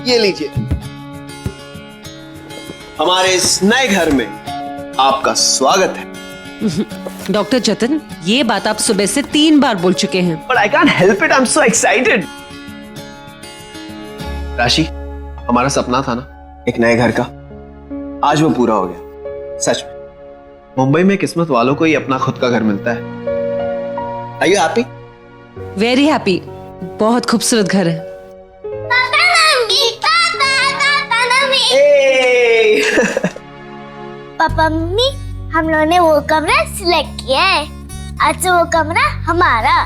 ये लीजिए, हमारे इस नए घर में आपका स्वागत है। डॉक्टर जतन, ये बात आप सुबह से 3 बार बोल चुके हैं। But I can't help it, I'm so excited. राशि, हमारा सपना था ना एक नए घर का, आज वो पूरा हो गया। सच में मुंबई में किस्मत वालों को ही अपना खुद का घर मिलता है। Are you happy? Very happy. बहुत खूबसूरत घर है। पापा मम्मी, हम लोगों ने वो कमरा सिलेक्ट किया है। आज से वो कमरा हमारा।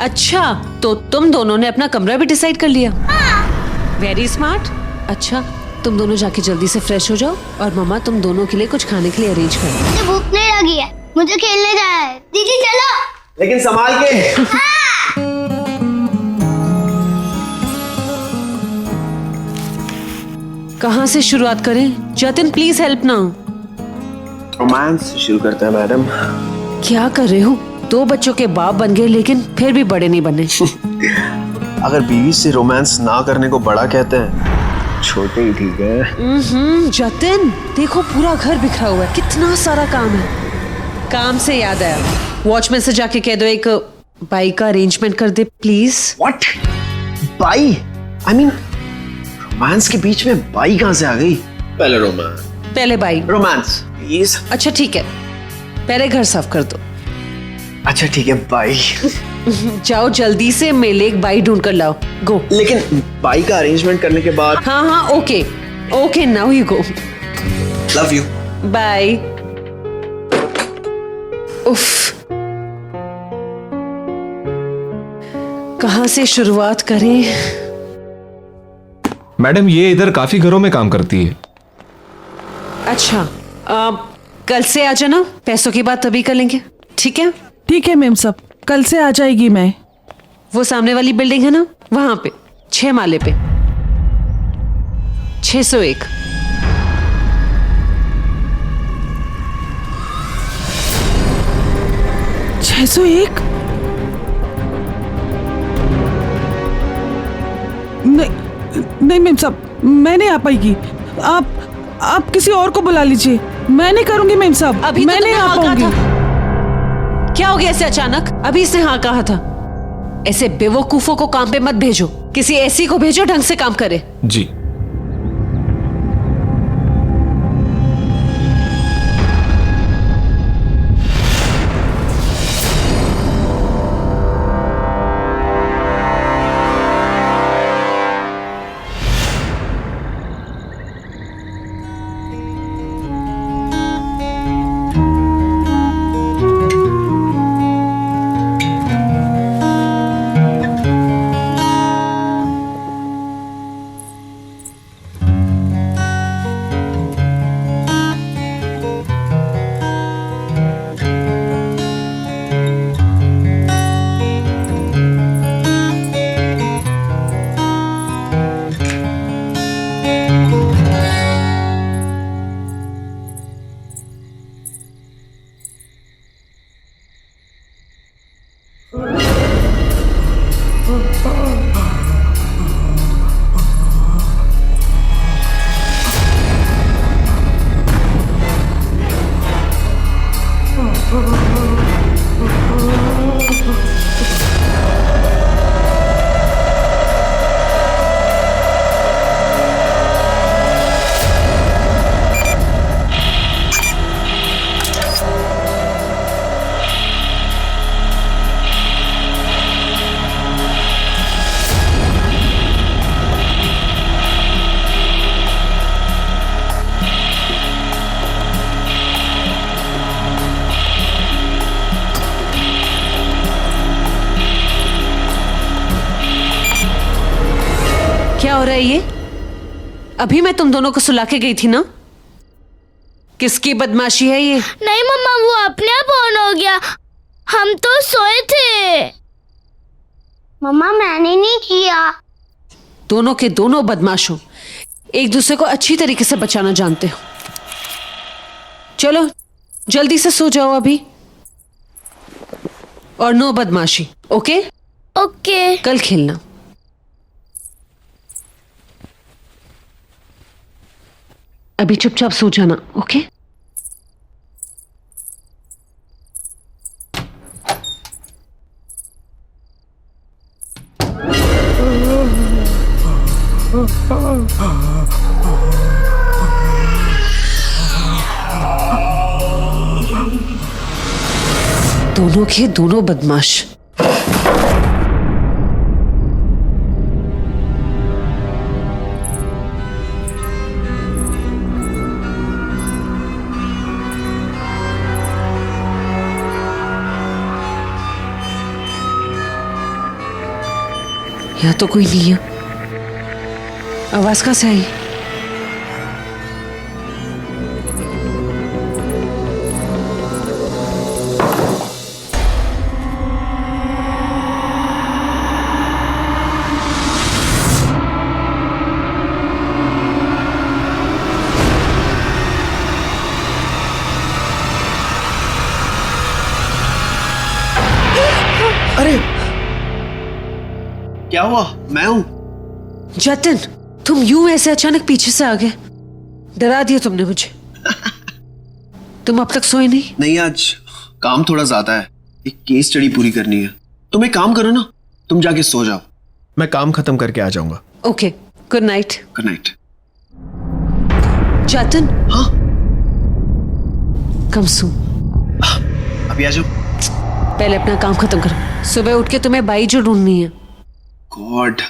अच्छा, तो तुम दोनों ने अपना कमरा भी डिसाइड कर लिया? हाँ। Very smart. अच्छा, तुम दोनों जाके जल्दी से फ्रेश हो जाओ और मम्मा तुम दोनों के लिए कुछ खाने के लिए अरेंज करो। मुझे भूख नहीं लगी है, मुझे खेलने जाना है। दीदी चलो। लेकिन संभाल के। कहाँ से शुरुआत करें? जतिन प्लीज हेल्प ना। रोमांस शुरू करते हैं मैडम। क्या कर रहे हो? 2 बच्चों के बाप बन गए लेकिन फिर भी बड़े नहीं बने। अगर बीवी से रोमांस ना करने को बड़ा कहते हैं, छोटे ही ठीक है। जतिन, देखो पूरा घर बिखरा हुआ है, कितना सारा काम है। काम से याद आया, वॉचमैन से जाके कह दो एक बाइक का अरेंजमेंट कर दे प्लीज। What? बाई? I mean, रोमांस के बीच में बाई कहाँ से आ गई? पहले रोमांस। पहले बाइक। Romance please. अच्छा ठीक है, पहले घर साफ कर दो। अच्छा ठीक है, बाई। जाओ जल्दी से मेले एक बाइक ढूंढ कर लाओ। गो। लेकिन बाई का अरेंजमेंट करने के बाद। हाँ हाँ, okay okay, now you go. Love you. Bye. उफ, कहाँ से शुरुआत करें? मैडम, ये इधर काफी घरों में काम करती है। अच्छा, कल से आ जाना, पैसों की बात तभी कर लेंगे, ठीक है? ठीक है मैम साहब, कल से आ जाएगी मैं। वो सामने वाली बिल्डिंग है ना, वहां पे 6 माले पे 601। नहीं मैम साहब, मैं नहीं आ पाएगी। आप किसी और को बुला लीजिए, मैं नहीं करूंगी मैम साहब। अभी मैं तो नहीं तुमने आ हाँ कहा पाऊंगी। था। क्या हो गया ऐसे अचानक? अभी इसने हाँ कहा था। ऐसे बेवकूफों को काम पे मत भेजो, किसी ऐसी को भेजो ढंग से काम करे। जी। क्या हो रहा है ये? अभी मैं तुम दोनों को सुला के गई थी ना। किसकी बदमाशी है ये? नहीं मम्मा, वो अपने आप ऑन हो गया, हम तो सोए थे। मम्मा मैंने नहीं किया। दोनों के दोनों बदमाश हो, एक दूसरे को अच्छी तरीके से बचाना जानते हो। चलो जल्दी से सो जाओ अभी, और नो बदमाशी, ओके? ओके। कल खेलना। अभी चुपचाप सो जाना, ओके? दोनों के दोनों बदमाश। यहाँ तो कोई नहीं है। आवाज कहाँ से आई? अरे क्या हुआ? मैं हूं। जतिन, तुम यूं ऐसे अचानक पीछे से आ गए, डरा दिया तुमने मुझे। तुम अब तक सोए नहीं? नहीं, आज काम थोड़ा ज्यादा है, एक केस स्टडी पूरी करनी है। तुम एक काम करो ना, तुम जाके सो जाओ, मैं काम खत्म करके आ जाऊंगा। Okay, good night. Good night. Jatin. हाँ, कम सो। अभी आ जाओ। पहले अपना काम खत्म करो, सुबह उठ के तुम्हें बाई जो ढूंढनी है। गॉड,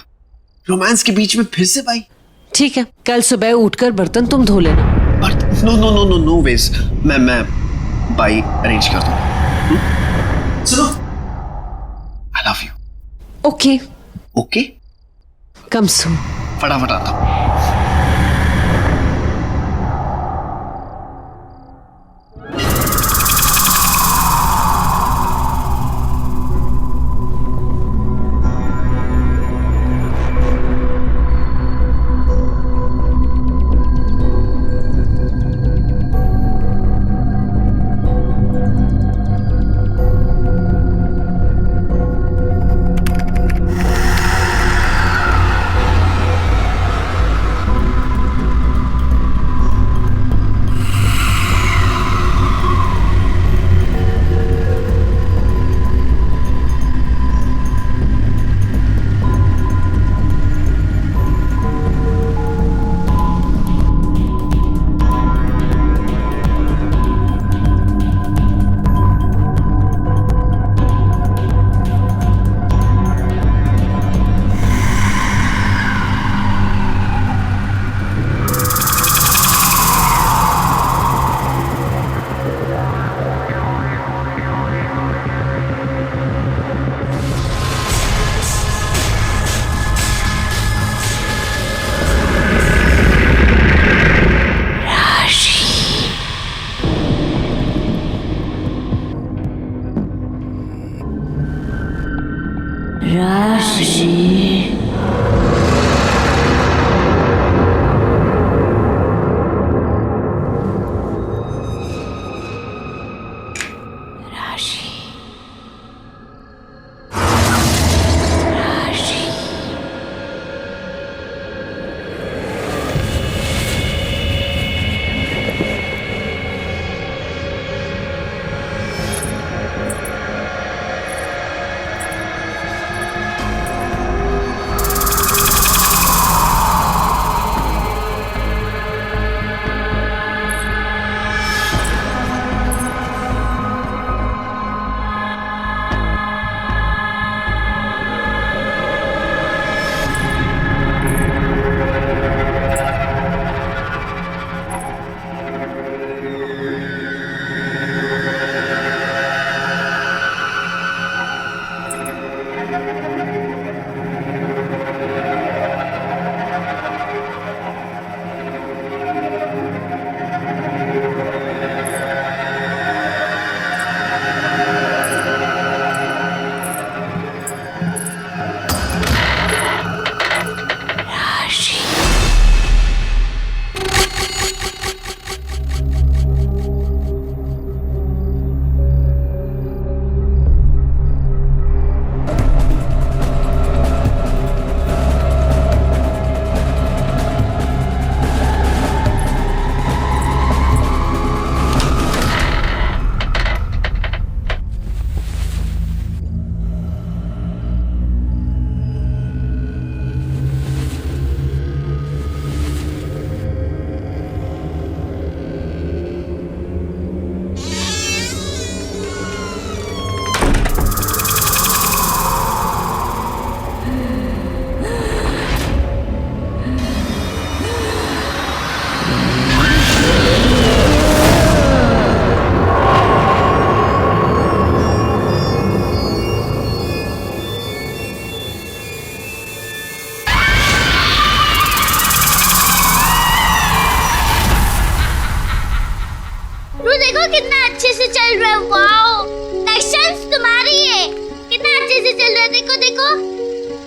रोमांस के बीच में फिर से भाई। ठीक है, कल सुबह उठकर बर्तन तुम धो लेना। No no no no no ways, मैं बाई अरेंज कर दूं। सुनो, I love you. Okay okay, come so. फटाफट आता हूं।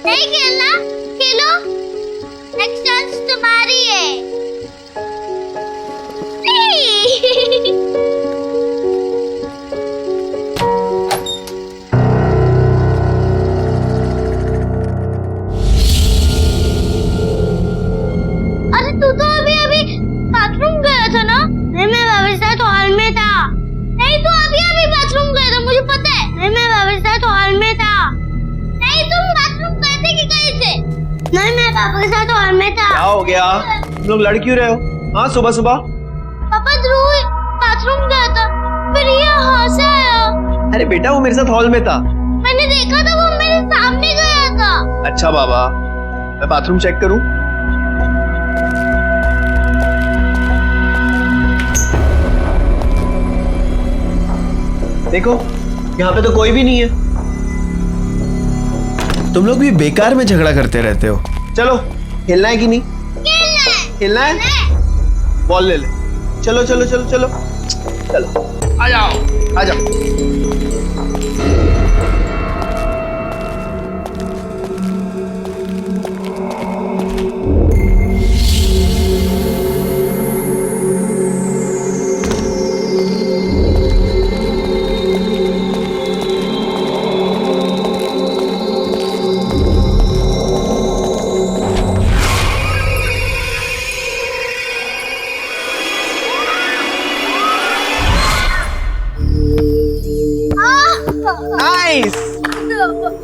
नहीं खेलना, खेलो। नेक्स्ट चांस तुम्हारी है। अरे तू तो अभी बाथरूम गया था ना? नहीं, मैं बाबा के साथ हॉल में था। नहीं, तू अभी बाथरूम गया था, मुझे पता है। नहीं, मैं बाबा के साथ हॉल में था। नहीं, तुम बाथरूम गए थे कि गए थे? नहीं, मैं पापा के साथ हॉल में था। क्या हो गया? तुम लोग लड़ क्यों रहे हो? हाँ, सुबह सुबह। पापा ध्रुव बाथरूम गया था, फिर ये यहाँ से आया। अरे बेटा, वो मेरे साथ हॉल में था। मैंने देखा था, वो मेरे सामने गया था। अच्छा बाबा, मैं बाथरूम चेक करूं? देखो, यहाँ पे तो कोई भी नहीं है। तुम लोग भी बेकार में झगड़ा करते रहते हो। चलो, खेलना है कि नहीं? खेलना है? बॉल ले ले। चलो चलो चलो चलो चलो, आ जाओ आ जाओ। नाइस।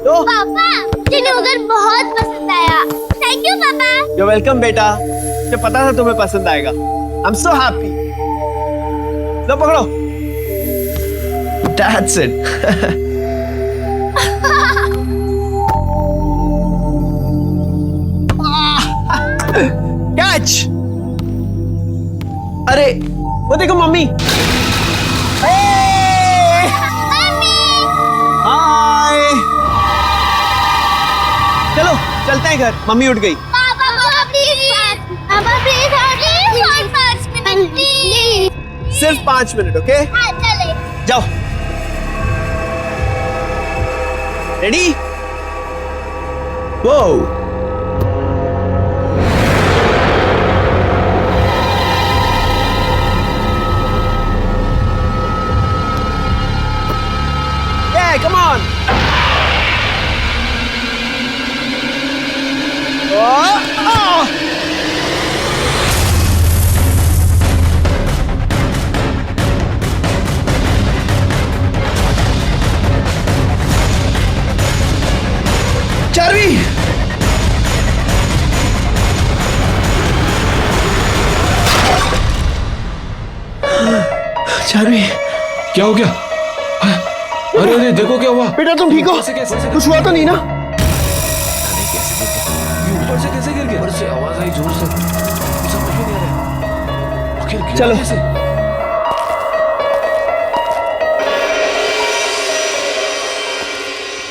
पापा, मुझे उधर बहुत पसंद आया। थैंक यू पापा। यू वेलकम बेटा, मुझे पता था तुम्हें पसंद आएगा। I am so happy. लो पकड़ो। That's it. कैच। अरे वो देखो मम्मी। हाय। चलो चलते हैं घर, मम्मी उठ गई। पापा प्लीज 5 मिनट प्लीज। सिर्फ 5 मिनट, ओके? हाँ, चले। जाओ। रेडी? वो come on. Oh, oh. Charvi, Charvi, क्या हो गया? अरे अरे देखो क्या हुआ। बेटा तुम ठीक हो? कुछ हुआ तो नहीं ना? ऊपर से कैसे गिर गया? ऊपर से आवाज आई जोर से, समझ में नहीं आ रहा। आखिर गिरा चलो। कैसे?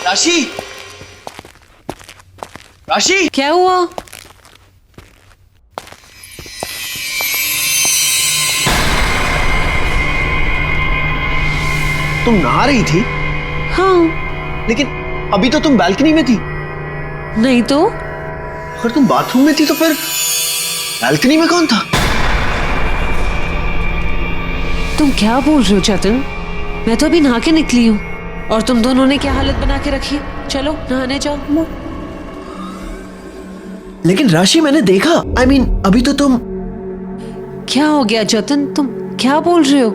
राशि, राशि, क्या हुआ? तुम नहा रही थी, हाँ। लेकिन अभी तो तुम बालकनी में थी। नहीं तो? अगर तुम बाथरूम में थी तो फिर बालकनी में कौन था? तुम क्या बोल रहे हो चतुर? मैं तो अभी नहा के निकली हूँ और तुम दोनों ने क्या हालत बना के रखी है। चलो नहाने जाओ। लेकिन राशि मैंने देखा, I mean, अभी तो तुम। क्या हो गया जतन, तुम क्या बोल रहे हो?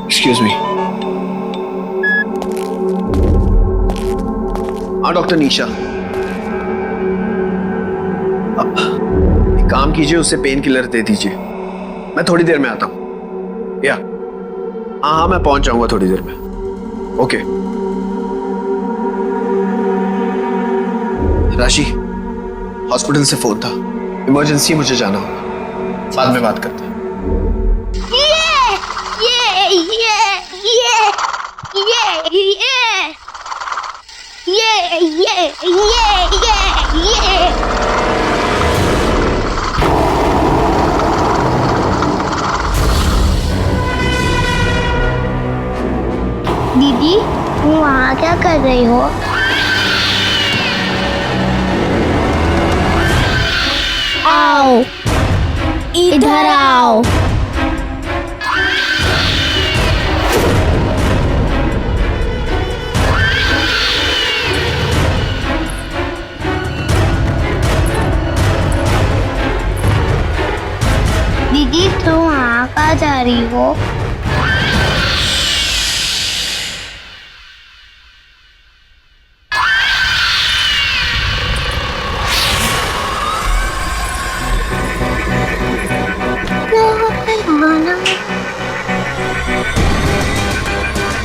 Excuse me. हाँ डॉक्टर निशा, एक काम कीजिए, उसे पेन किलर दे दीजिए। मैं थोड़ी देर में आता हूँ। या हाँ हाँ, मैं पहुंच जाऊंगा थोड़ी देर में। ओके। राशि, हॉस्पिटल से फोन था, इमरजेंसी, मुझे जाना होगा। बाद में बात करते हैं। दीदी तुम वहाँ क्या कर रही हो? आओ, इधर आओ। दीदी तुम वहाँ कहाँ जा रही हो?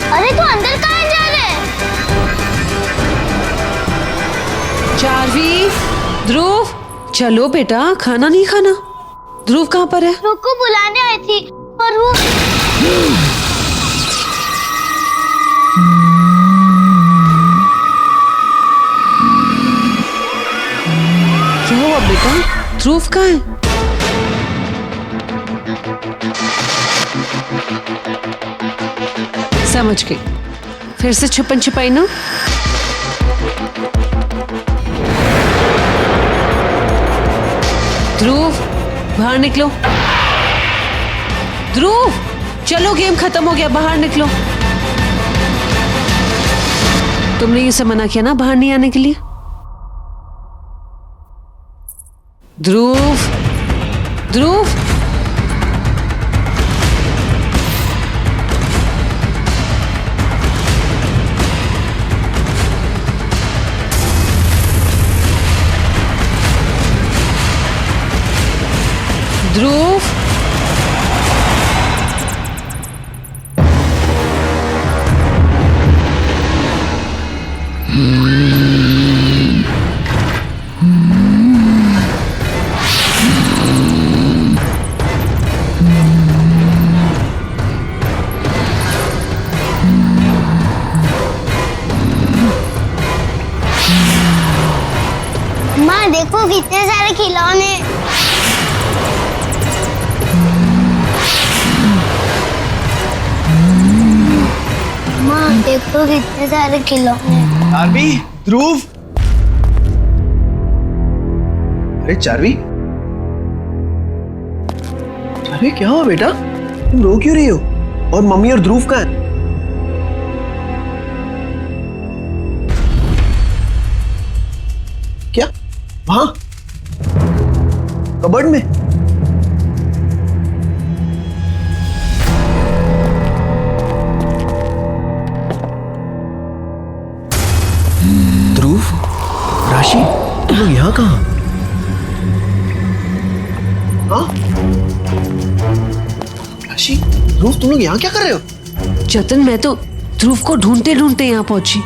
अरे तू अंदर कहाँ जा रहे है? चार्वी, ध्रुव, चलो बेटा, खाना नहीं खाना। ध्रुव कहाँ पर है? रुको, बुलाने आई थी पर वो क्या हुआ बेटा? ध्रुव कहाँ है? समझ गई, फिर से छुपन छुपाई ना। ध्रुव, बाहर निकलो। ध्रुव, चलो, गेम खत्म हो गया, बाहर निकलो। तुमने ये सब मना किया ना बाहर नहीं आने के लिए। ध्रुव, ध्रुव, ध्रुव, माँ देखो कितने सारे खिलौने। माँ देखो कितने सारे खिलौने। चार्वी, ध्रुव। अरे चार्वी, चार्वी क्या हुआ बेटा? तुम रो क्यों रही हो? और मम्मी और ध्रुव कहाँ हैं? क्या? वहां कबर्ड में? ध्रुव, राशि, तुम लोग यहाँ कहाँ? हाँ? राशि, ध्रुव, तुम लोग यहाँ क्या कर रहे हो? जतन, मैं तो ध्रुव को ढूंढते ढूंढते यहाँ पहुंची।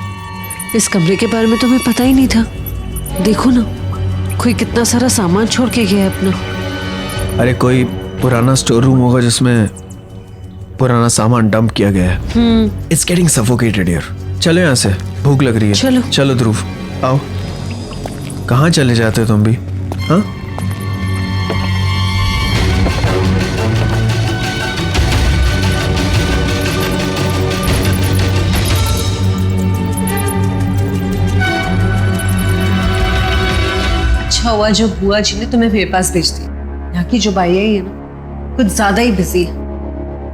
इस कमरे के बारे में तुम्हें पता ही नहीं था। देखो ना, कोई कितना सारा सामान छोड़ के गया है अपना। अरे कोई पुराना स्टोर रूम होगा जिसमें पुराना सामान डंप किया गया है। It's getting suffocated here. चलो यहाँ से, भूख लग रही है। चलो। चलो ध्रुव, आओ। कहाँ चले जाते हो तुम भी? हाँ? अच्छा हुआ जो बुआ जी ने तुम्हें मेरे पास भेज दी। यहाँ की जो बाई है ये ना कुछ ज्यादा ही बिजी है।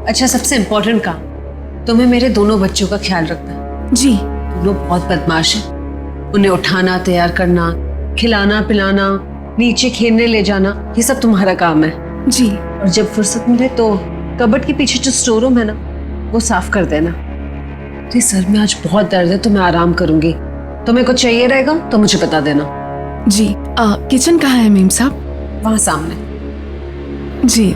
अच्छा, सबसे इम्पोर्टेंट काम, तुम्हें मेरे दोनों बच्चों का ख्याल रखना है। जी। दोनों बहुत बदमाश हैं। उन्हें उठाना, तैयार करना, खिलाना पिलाना, नीचे खेलने ले जाना, ये सब तुम्हारा काम है। जी। और जब फुर्सत मिले तो कबर्ड के पीछे जो स्टोर रूम है ना, वो साफ कर देना। मेरे सर में आज बहुत दर्द है तो मैं आराम करूंगी। तुम्हें कुछ चाहिए रहेगा तो मुझे बता देना। जी। किचन कहाँ है मेम साहब? वहां सामने। जी।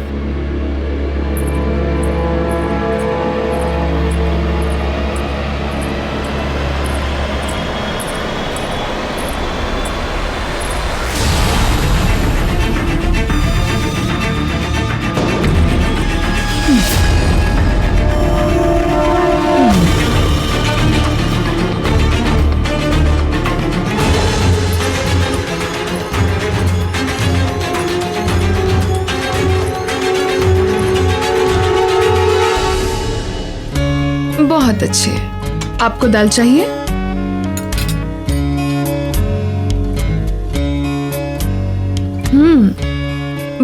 बहुत अच्छे। आपको दाल चाहिए?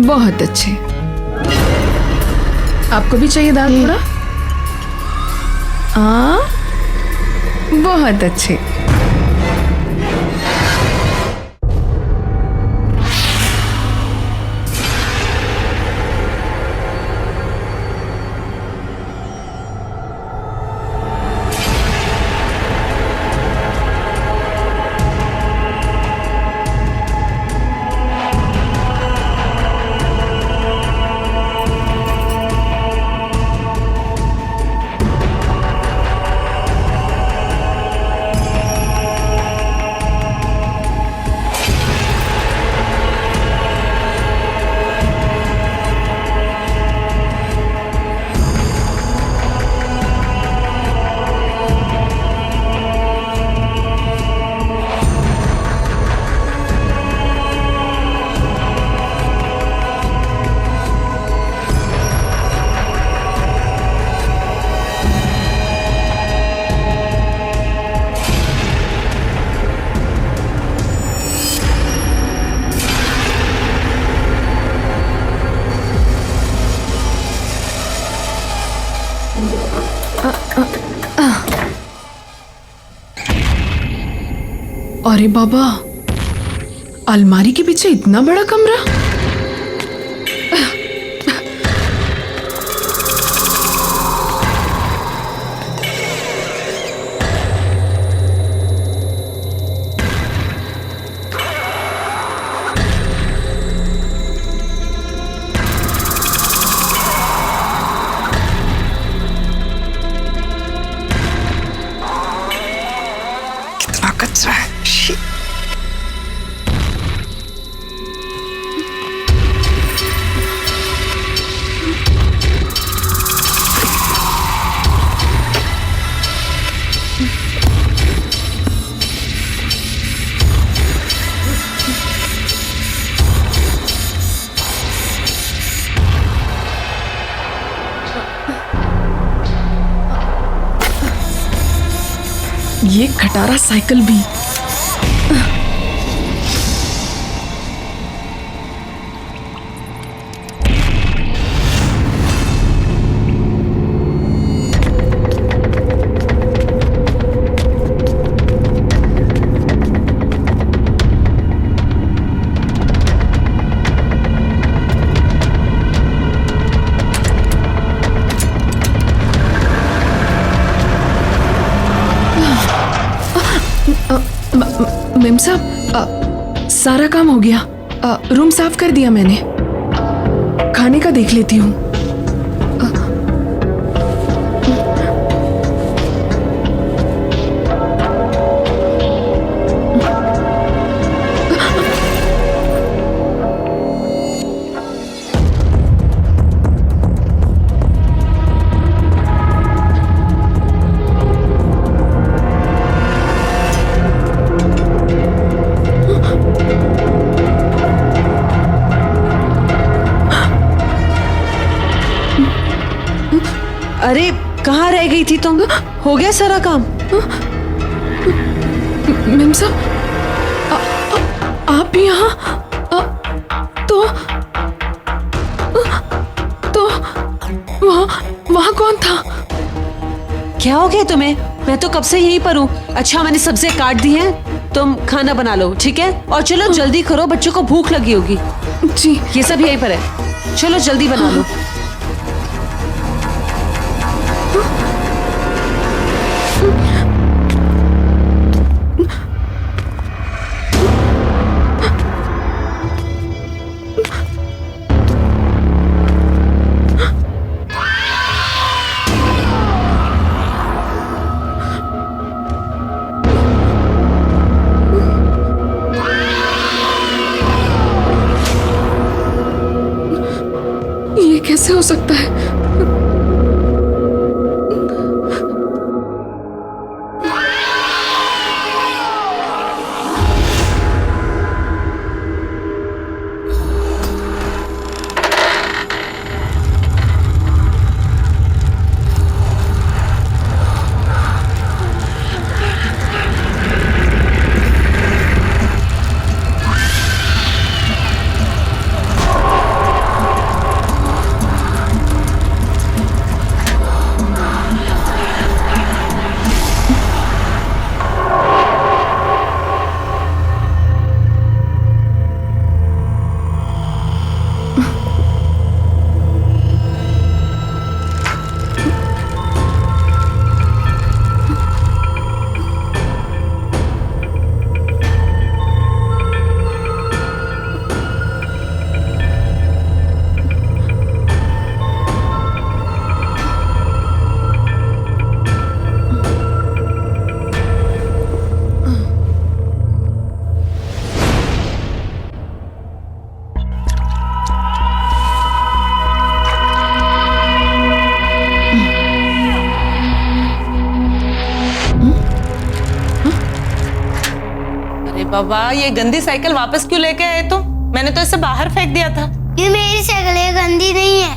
बहुत अच्छे। आपको भी चाहिए दाल थोड़ा? हाँ, बहुत अच्छे। अरे बाबा, अलमारी के पीछे इतना बड़ा कमरा? कितना कचरा है। Shit. ये खटारा साइकिल भी। मेम साहब, सारा काम हो गया। रूम साफ कर दिया मैंने। खाने का देख लेती हूँ। अरे कहाँ रह गई थी तुम? हो गया सारा काम? मेम साहब, आप यहाँ? तो वहाँ कौन था? क्या हो गया तुम्हें? मैं तो कब से यहीं पर हूँ। अच्छा, मैंने सब्जियां काट दी हैं, तुम खाना बना लो, ठीक है? और चलो जल्दी करो, बच्चों को भूख लगी होगी। जी। ये सब यहीं पर है, चलो जल्दी बना लो। ये कैसे हो सकता है? बाबा ये गंदी साइकिल वापस क्यों लेके आए तुम? मैंने तो इसे बाहर फेंक दिया था। ये मेरी साइकिल है, गंदी नहीं है।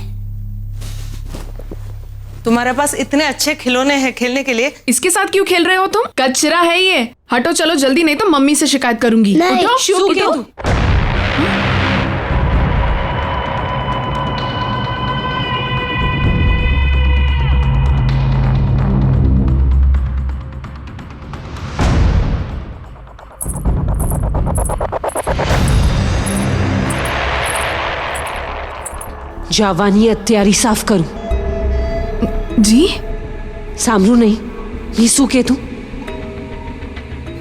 तुम्हारे पास इतने अच्छे खिलौने हैं खेलने के लिए। इसके साथ क्यों खेल रहे हो तुम? कचरा है ये। हटो चलो जल्दी, नहीं तो मम्मी से शिकायत करूंगी। नहीं, उठो, सुकेतु। उठो। जावानी अत्यारी साफ करूं? जी सामरू नहीं, नीसू के तू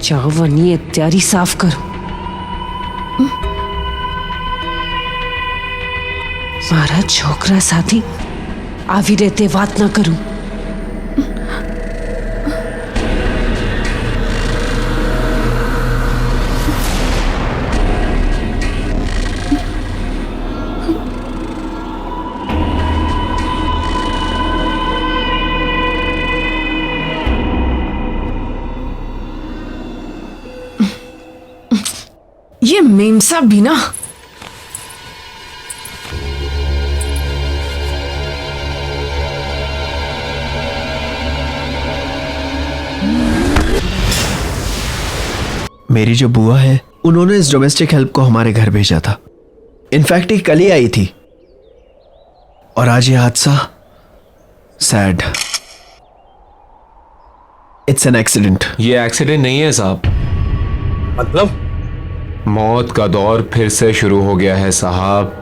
जावानी अत्यारी साफ करूं। मारा छोकरा साथी आवी रहते बात ना करूं। ये मेमसा भी ना। मेरी जो बुआ है उन्होंने इस डोमेस्टिक हेल्प को हमारे घर भेजा था। इनफैक्ट ये कल ही आई थी और आज ये हादसा। सैड। It's an accident. ये एक्सीडेंट नहीं है साहब। मतलब मौत का दौर फिर से शुरू हो गया है साहब।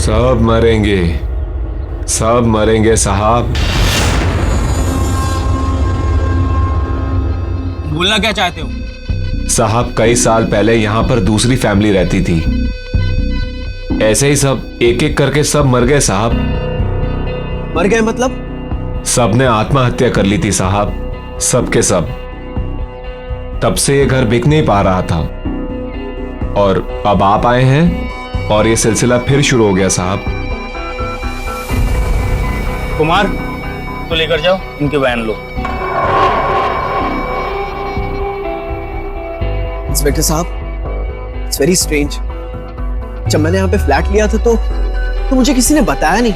सब मरेंगे, सब मरेंगे साहब। बोलना क्या चाहते हो? साहब कई साल पहले यहां पर दूसरी फैमिली रहती थी। ऐसे ही सब एक एक करके सब मर गए साहब। मर गए मतलब? सब ने आत्महत्या कर ली थी साहब, सबके सब। तब से ये घर बिक नहीं पा रहा था और अब आप आए हैं और ये सिलसिला फिर शुरू हो गया साहब। कुमार तो लेकर जाओ इनके बयान लो। इंस्पेक्टर साहब, इट्स वेरी स्ट्रेंज। जब मैंने यहाँ पे फ्लैट लिया था तो मुझे किसी ने बताया नहीं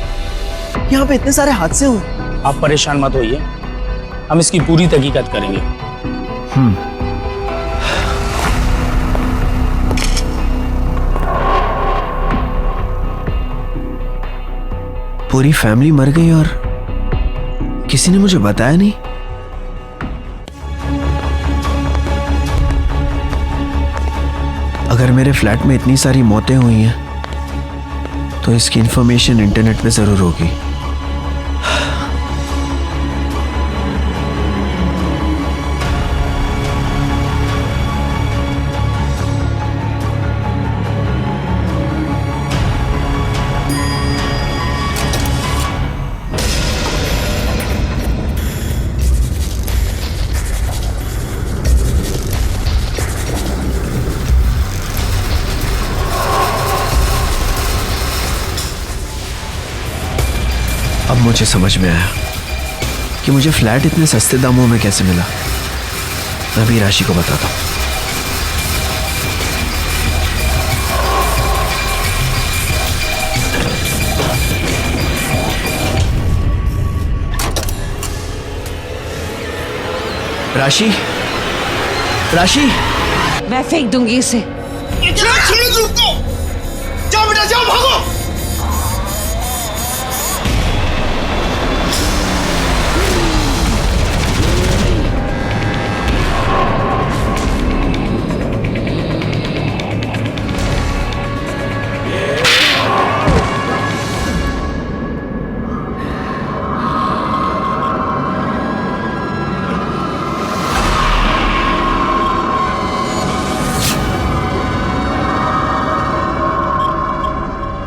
कि यहाँ पे इतने सारे हादसे हुए। आप परेशान मत होइए, हम इसकी पूरी तहकीकात करेंगे। पूरी फैमिली मर गई और किसी ने मुझे बताया नहीं। अगर मेरे फ्लैट में इतनी सारी मौतें हुई हैं तो इसकी इंफॉर्मेशन इंटरनेट पे जरूर होगी। अब मुझे समझ में आया कि मुझे फ्लैट इतने सस्ते दामों में कैसे मिला। मैं भी राशि को बताता हूँ। राशि, राशि, मैं फेंक दूंगी इसे। जाओ बेटा जाओ, भागो।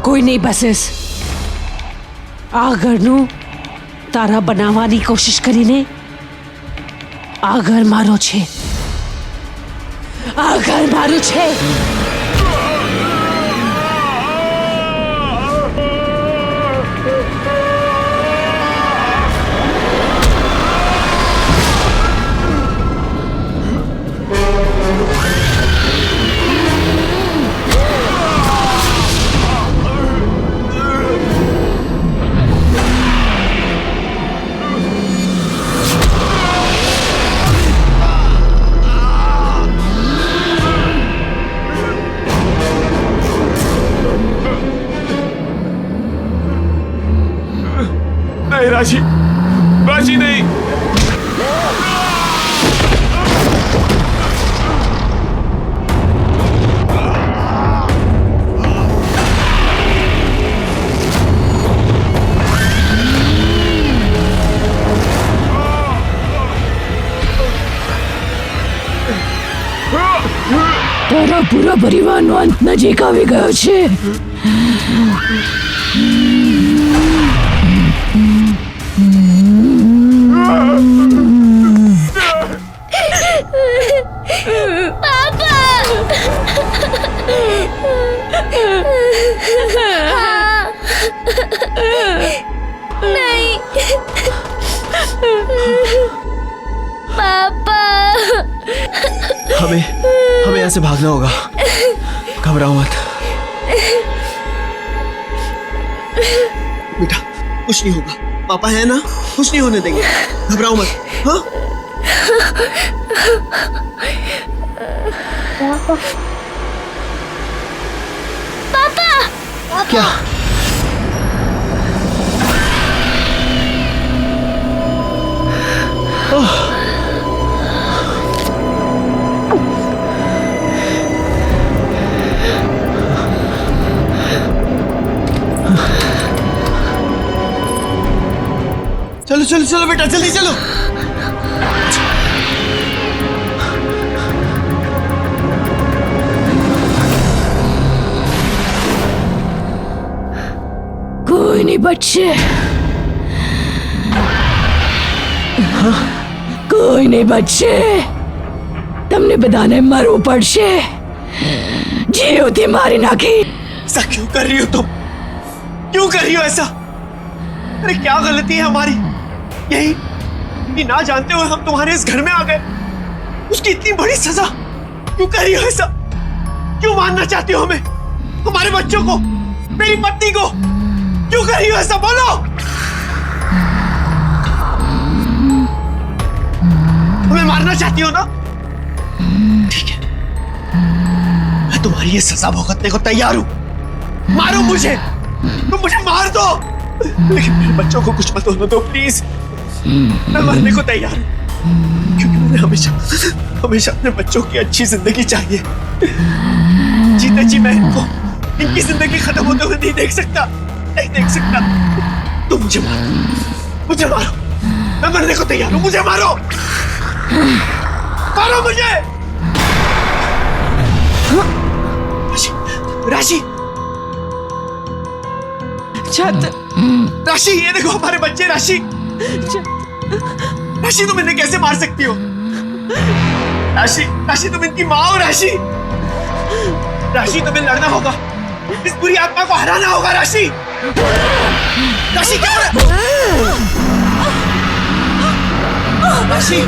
કોઈ નહીં બસેસ આ ઘરનું તારા બનાવવાની કોશિશ કરીને આ ઘર મારો છે, આ ઘર મારું છે। राशि, राशि नहीं। તારા પૂરા પરિવારનો અંત નજીક આવી ગયો છે. नहीं पापा हमें हमें यहाँ से भागना होगा. घबराओ मत बेटा, कुछ नहीं होगा. पापा है ना, कुछ नहीं होने देंगे. घबराओ मत. हाँ पापा क्या? चलो चलो चलो बेटा, जल्दी चलो. કોઈ નહીં બચશે. કોઈ નહીં બચશે. તમને બધાને મરવું પડશે. જીવથી મારી નાખી. ऐसा क्यों कर रही हो तुम? क्यों कर रही हो ऐसा? अरे क्या गलती है हमारी? यही कि ना जानते हुए हम तुम्हारे इस घर में आ गए. उसकी इतनी बड़ी सजा क्यों कर रही हो ऐसा? क्यों मारना चाहती हो हमें, हमारे बच्चों को, मेरी पत्नी को? क्यों कर रही हो ऐसा? बोलो. हमें मारना चाहती हो ना? ठीक है, मैं तुम्हारी ये सजा भुगतने को तैयार हूं. मारो मुझे, तुम मुझे मार दो, लेकिन मेरे बच्चों को कुछ मत होने दो प्लीज. मैं मरने को तैयार हूं, क्योंकि मुझे हमेशा हमेशा अपने बच्चों की अच्छी जिंदगी चाहिए. जीते जी मैं इनकी जिंदगी खत्म होते हुए नहीं देख सकता, नहीं देख सकता. तुम मुझे मारो, मुझे मारो. मैं मरने को तैयार हूं, मुझे मारो, मारो मुझे. राशि, राशि, राशि, ये देखो हमारे बच्चे. राशि, राशि तुम इन्हें कैसे मार सकती हो? राशि, राशि तुम इनकी माँ हो. राशि, राशि तुम्हें लड़ना होगा, इस बुरी आत्मा को हराना होगा. राशि, राशि क्या हो रहा है? राशि,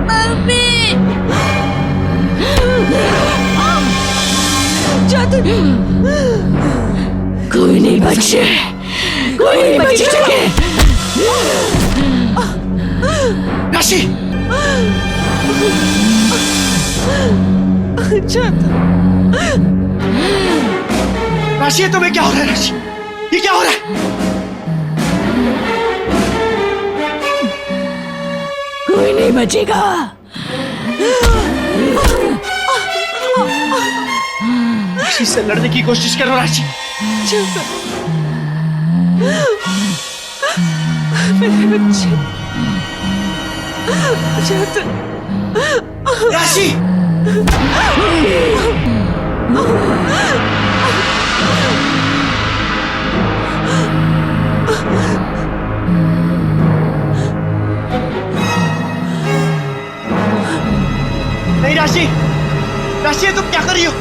मम्मी કોઈ નહીં બચશે. કોઈ નહીં બચી શકે. राशि, राशि, ये तुम्हें क्या हो रहा है? राशि, ये क्या हो रहा है? કોઈ નહીં બચેગા. राशि से लड़ने की कोशिश करो. राशि, राशि, नहीं राशि, राशि ये तुम क्या कर रही हो?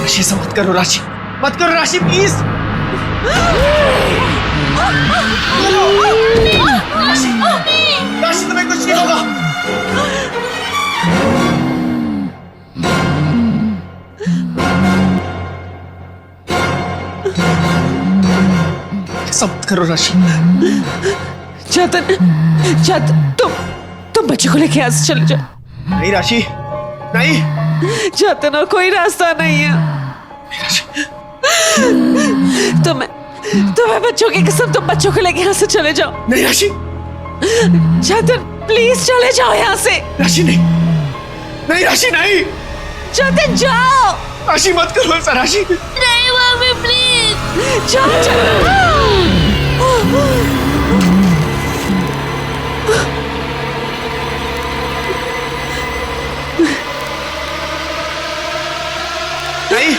राशि ऐसा मत करो. राशि मत करो. राशि प्लीज. राशि, राशि तुम्हें कुछ नहीं होगा. ऐसा मत करो राशि. चेतन, तुम बच्चे को लेके यहाँ से चले जाओ. नहीं राशि, नहीं. चेतन, और कोई रास्ता नहीं है. तुम्हें बच्चों की कसम, तुम बच्चों को लेके यहाँ से चले जाओ। नहीं राशि, जतिन प्लीज चले जाओ यहाँ से। राशि नहीं, नहीं राशि नहीं, जतिन जाओ। राशि मत करो ऐसा राशि। नहीं मम्मी प्लीज। जाओ जाओ। नहीं,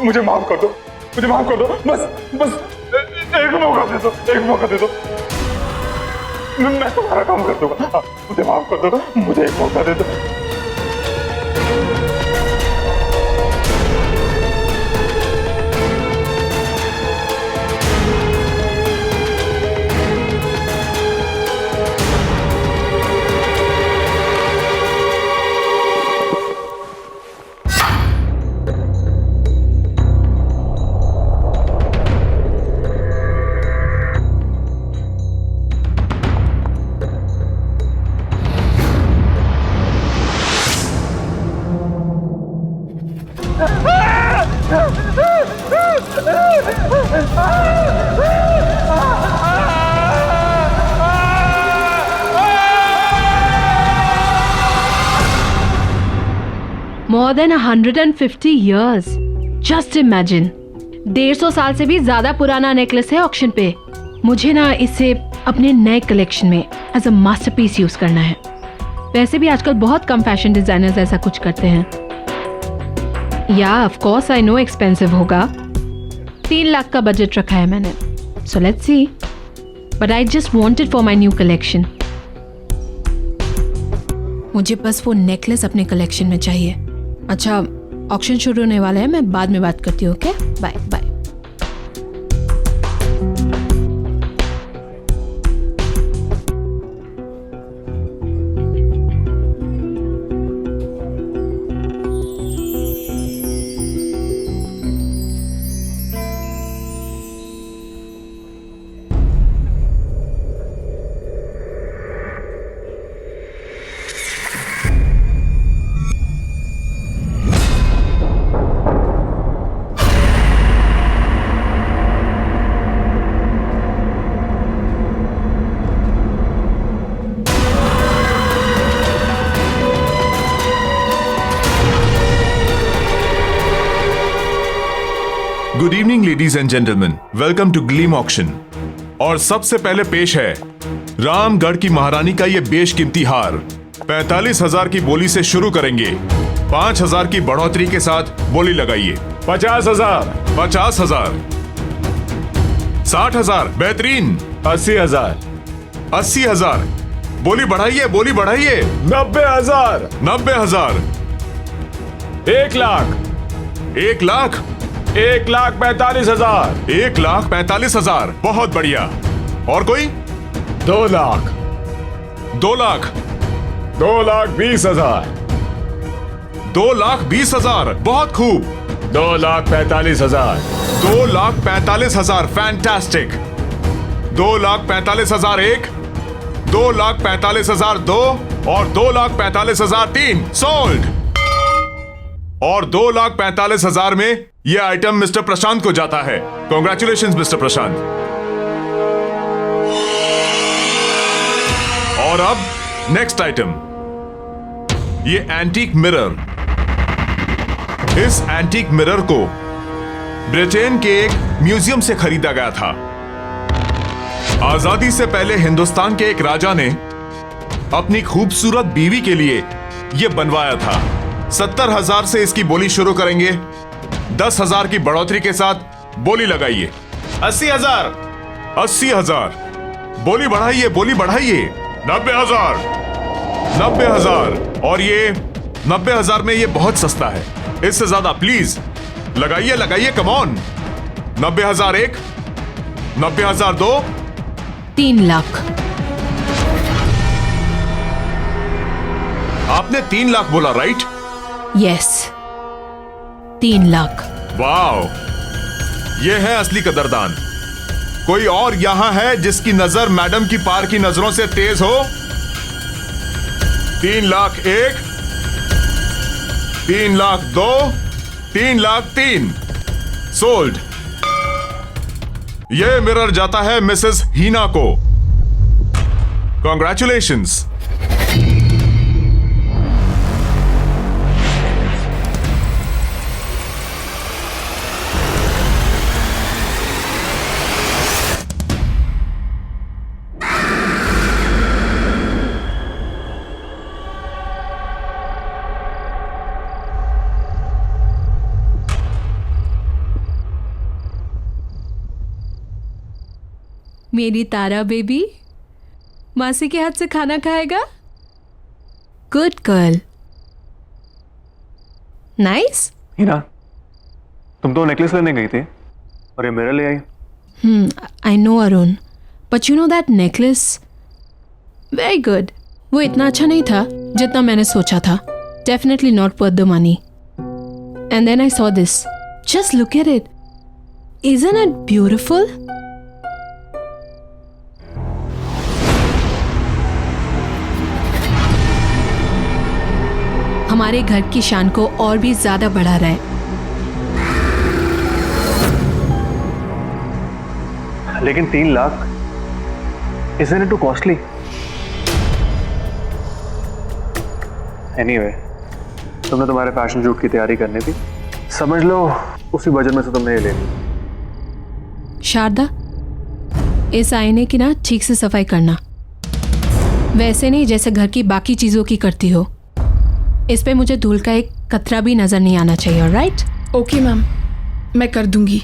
मुझे माफ कर दो, मुझे माफ कर दो, बस एक मौका दे दो, एक मौका दे दो, मैं तुम्हारा काम कर दूंगा। मुझे माफ कर दो, मुझे एक मौका दे दो। More than 150 years. Just imagine. 150 साल से भी ज्यादा पुराना नेकलेस है ऑक्शन पे। मुझे ना इसे अपने नए कलेक्शन में एज अ मास्टरपीस यूज करना है। वैसे भी आजकल बहुत कम फैशन डिजाइनर्स ऐसा कुछ करते हैं। या of course I know expensive होगा। 3 लाख का बजट रखा है मैंने। So let's see. But I just wanted for my new collection. मुझे बस वो नेकलेस अपने कलेक्शन में चाहिए। अच्छा, ऑक्शन शुरू होने वाला है, मैं बाद में बात करती हूँ। Okay, bye bye. Good evening ladies and gentleman, welcome to Gleam auction. और सबसे पहले पेश है रामगढ़ की महारानी का ये बेशकीमती हार। 45,000 की बोली से शुरू करेंगे। 5,000 की बढ़ोतरी के साथ बोली लगाइए। 50,000, 50,000, 60,000, बेहतरीन। 80,000, 80,000, बोली बढ़ाइए, बोली बढ़ाइए। 90,000, 90,000, 1 लाख, 1 लाख, 1,45,000, 1,45,000, बहुत बढ़िया। और कोई? 2 लाख, 2 लाख, 2,20,000, 2,20,000, बहुत खूब। 2,45,000, 2,45,000, फैंटास्टिक। 2,45,000 1, 2,45,000 2 और 2,45,000 3, सोल्ड। और 2,45,000 में यह आइटम मिस्टर प्रशांत को जाता है। कॉन्ग्रेचुलेशंस मिस्टर प्रशांत। और अब नेक्स्ट आइटम, ये एंटीक मिरर। इस एंटीक मिरर को ब्रिटेन के एक म्यूजियम से खरीदा गया था। आजादी से पहले हिंदुस्तान के एक राजा ने अपनी खूबसूरत बीवी के लिए यह बनवाया था। 70,000 से इसकी बोली शुरू करेंगे। 10,000 की बढ़ोतरी के साथ बोली लगाइए। 80,000, 80,000, बोली बढ़ाइए, बोली बढ़ाइए। 90,000, 90,000, और ये 90,000 में ये बहुत सस्ता है। इससे ज्यादा प्लीज लगाइए, लगाइए, कम ऑन। 90,000 1, 90,000 2, 3 लाख। आपने 3 लाख बोला, राइट? यस, 3 लाख। वाओ, ये है असली कदरदान। कोई और यहां है जिसकी नजर मैडम की पार की नजरों से तेज हो? 3 लाख 1, 3 लाख 2, 3 लाख 3, सोल्ड। यह मिरर जाता है मिसेस हीना को। कॉन्ग्रेचुलेशंस। मेरी तारा बेबी मासी के हाथ से खाना खाएगा। Good girl. नाइस। हीना, तुम तो नेकलेस लेने गई थी और ये मिरर ले आई। I know Arun, but you know that necklace very good. वो इतना अच्छा नहीं था जितना मैंने सोचा था। Definitely not worth the money. And then I saw this. Just look at it. Isn't it beautiful? हमारे घर की शान को और भी ज्यादा बढ़ा रहा है। लेकिन 3 lakh, isn't it too costly? Anyway, तुमने तुम्हारे फैशन शूट की तैयारी करनी थी, समझ लो उसी बजट में से तुमने ये ले ली। शारदा, इस आईने की ना ठीक से सफाई करना, वैसे नहीं जैसे घर की बाकी चीजों की करती हो। इस पे मुझे धूल का एक कतरा भी नजर नहीं आना चाहिए, राइट? ओके मैम, मैं कर दूंगी।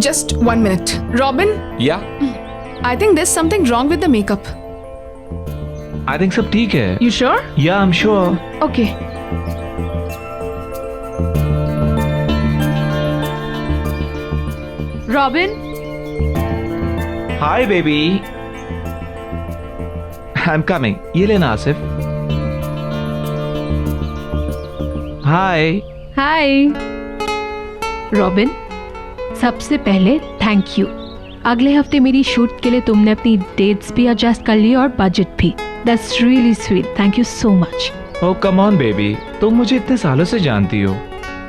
Just 1 minute. Robin, या I think there's something wrong with the makeup. I think सब ठीक है. You sure? या I am sure. Okay. Robin, hi baby. I am coming. ये लेना आसिफ. हाय. हाय. रॉबिन, सबसे पहले थैंक यू. अगले हफ्ते मेरी शूट के लिए तुमने अपनी डेट्स भी एडजस्ट कर ली और बजट भी. That's really sweet. Thank you so much. Oh come on baby, तुम मुझे इतने सालों से जानती हो.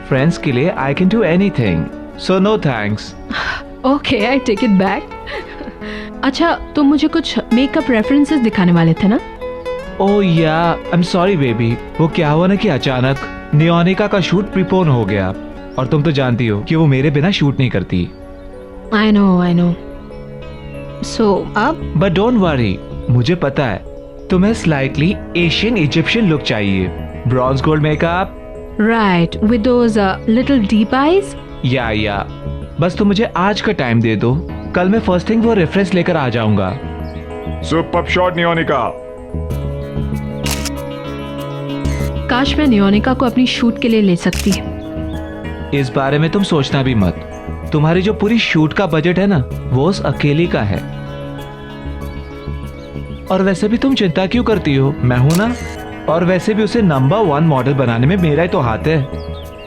फ्रेंड्स के लिए I can do anything. So no thanks. Okay, I take it back. अच्छा, तुम मुझे कुछ मेकअप रेफरेंसेस दिखाने वाले थे ना? ओ या, आई एम सॉरी बेबी. वो क्या हुआ ना कि अचानक नियोनिका का शूट प्रीपोन हो गया और तुम तो जानती हो कि वो मेरे बिना शूट नहीं करती. I know. सो अब? बट डोंट वरी, मुझे पता है तुम्हें स्लाइटली एशियन इजिप्शियन लुक चाहिए. Bronze gold makeup. Right, with those little deep eyes. या बस तुम मुझे आज का टाइम दे दो. कल मैं फर्स्ट थिंग वो रेफरेंस लेकर आ जाऊंगा. Superb shot Neonika. काश मैं नियोनिका को अपनी शूट के लिए ले सकती. इस बारे में तुम सोचना भी मत. तुम्हारी जो पूरी शूट का बजट है ना, वो उस अकेली का है. और वैसे भी तुम चिंता क्यों करती हो, मैं हूं ना. और वैसे भी उसे नंबर 1 मॉडल बनाने में मेरा ही तो हाथ है.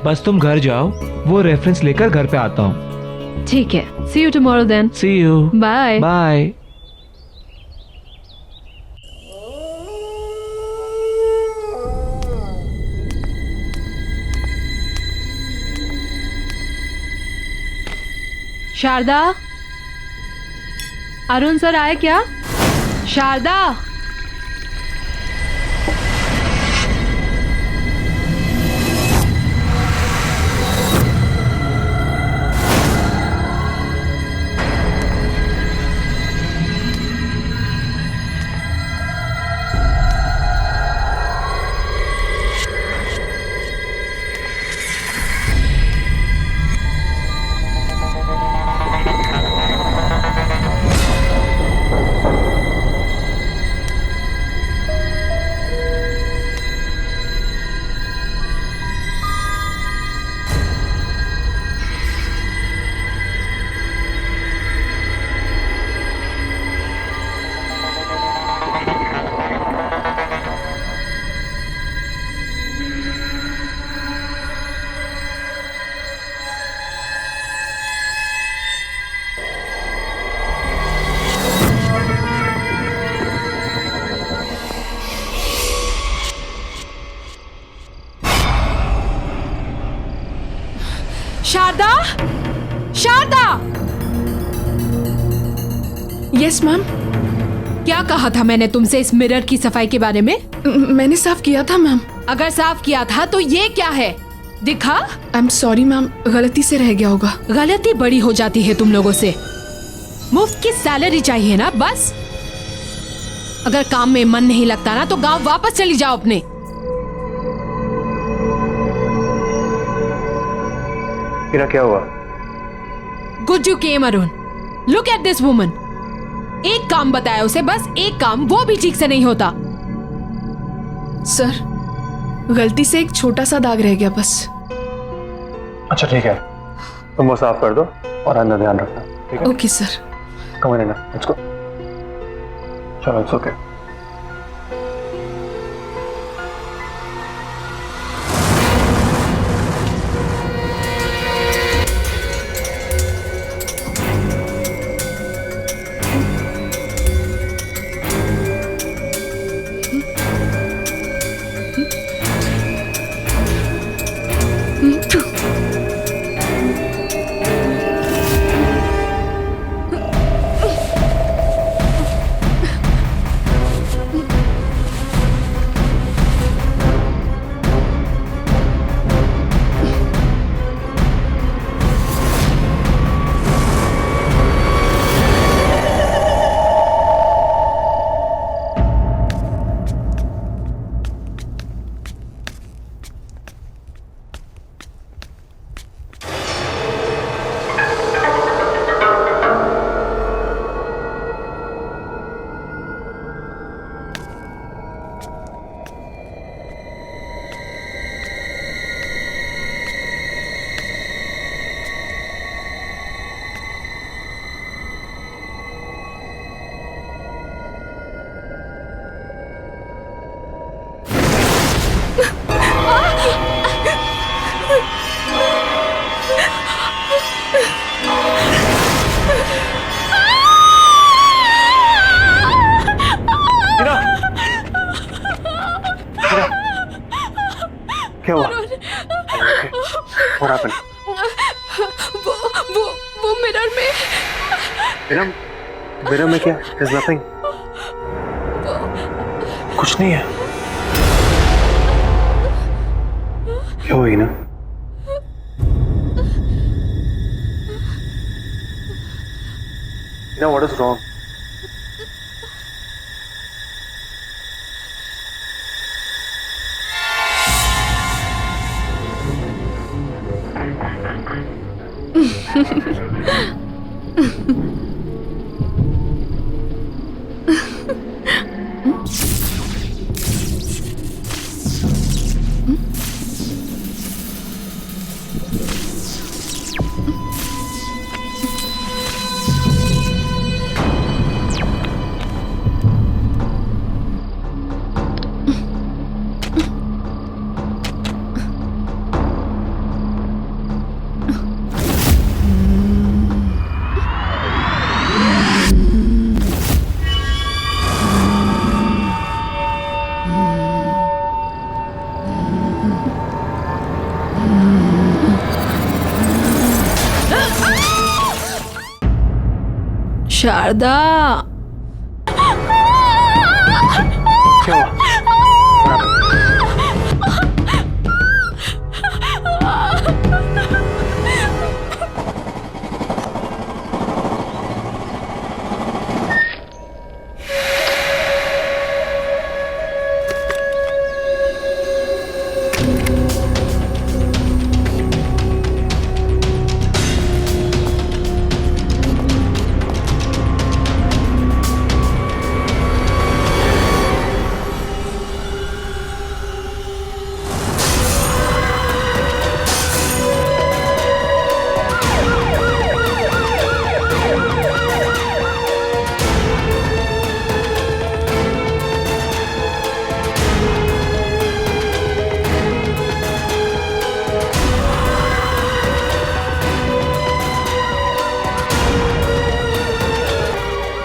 बस तुम घर जाओ, वो रेफरेंस लेकर घर पे आता हूँ. ठीक है. See you tomorrow then. See you. Bye. Bye. Sharda, Arun sir आए क्या? शारदा. शारदा, शारदा. Yes ma'am. क्या कहा था मैंने तुमसे इस मिरर की सफाई के बारे में? मैंने साफ किया था मैम. अगर साफ किया था तो ये क्या है? दिखा. आई एम सॉरी मैम, गलती से रह गया होगा. गलती बड़ी हो जाती है तुम लोगों से. मुफ्त की सैलरी चाहिए ना बस. अगर काम में मन नहीं लगता ना तो गांव वापस चली जाओ अपने. हीरा क्या हुआ? गुज्जू केम Arun. Look at this woman. एक काम बताया उसे, बस एक काम, वो भी ठीक से नहीं होता. सर, गलती से एक छोटा सा दाग रह गया बस. अच्छा ठीक है, तुम वो साफ कर दो और अंदर ध्यान रखना. ठीक है? Okay sir. Come on, let's go. चलो, इट्स ओके. क्या हुआ? What happened? वो मिरर में मिरर में क्या? There's nothing. कुछ नहीं है। क्या हुई ना? What is wrong? शारदा, क्या हुआ?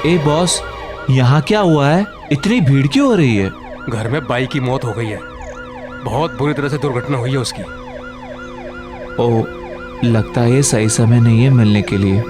ए बॉस, यहाँ क्या हुआ है? इतनी भीड़ क्यों हो रही है? घर में बाई की मौत हो गई है। बहुत बुरी तरह से दुर्घटना हुई है उसकी। ओ, लगता है ये सही समय नहीं है मिलने के लिए।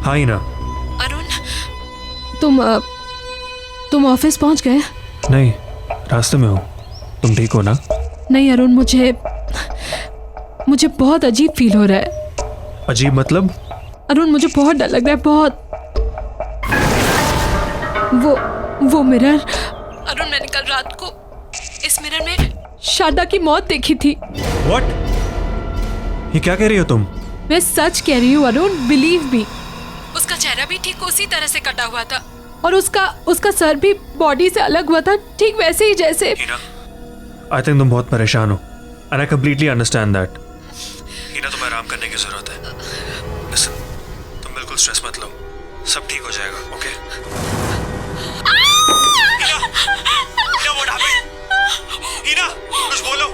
हाँ ही ना। अरुण, तुम ऑफिस पहुंच गए? नहीं, रास्ते में हूँ। तुम ठीक हो ना? नहीं अरुण, मुझे बहुत अजीब फील हो रहा है। अजीब मतलब? अरुण, मुझे बहुत डर लग रहा है, बहुत। वो मिरर, अरुण, मैंने कल रात को इस मिरर में शारदा की मौत देखी थी। What? ये क्या कह रही हो तुम? मैं सच कह रही हूँ अरुण, बिलीव मी। उसका चेहरा भी ठीक उसी तरह से कटा हुआ था और उसका सर भी बॉडी से अलग हुआ था, ठीक वैसे ही जैसे। आई थिंक तुम बहुत परेशान हो and I completely understand that. Heena, तुम्हें आराम करने की जरूरत है। Listen, तुम बिल्कुल स्ट्रेस मत लो, सब ठीक हो जाएगा। Okay? Heena, what happened? Heena, कुछ बोलो।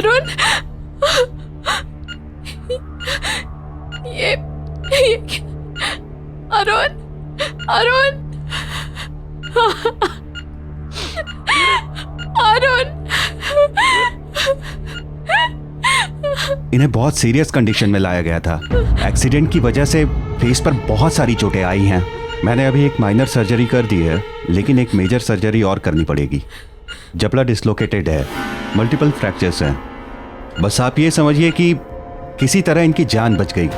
अरुण, ये अरुण, अरुण, अरुण। इन्हें बहुत सीरियस कंडीशन में लाया गया था। एक्सीडेंट की वजह से फेस पर बहुत सारी चोटें आई हैं। मैंने अभी एक माइनर सर्जरी कर दी है, लेकिन एक मेजर सर्जरी और करनी पड़ेगी। जबड़ा डिसलोकेटेड है, मल्टीपल फ्रैक्चर्स हैं। बस आप ये समझिए कि किसी तरह इनकी जान बच गई।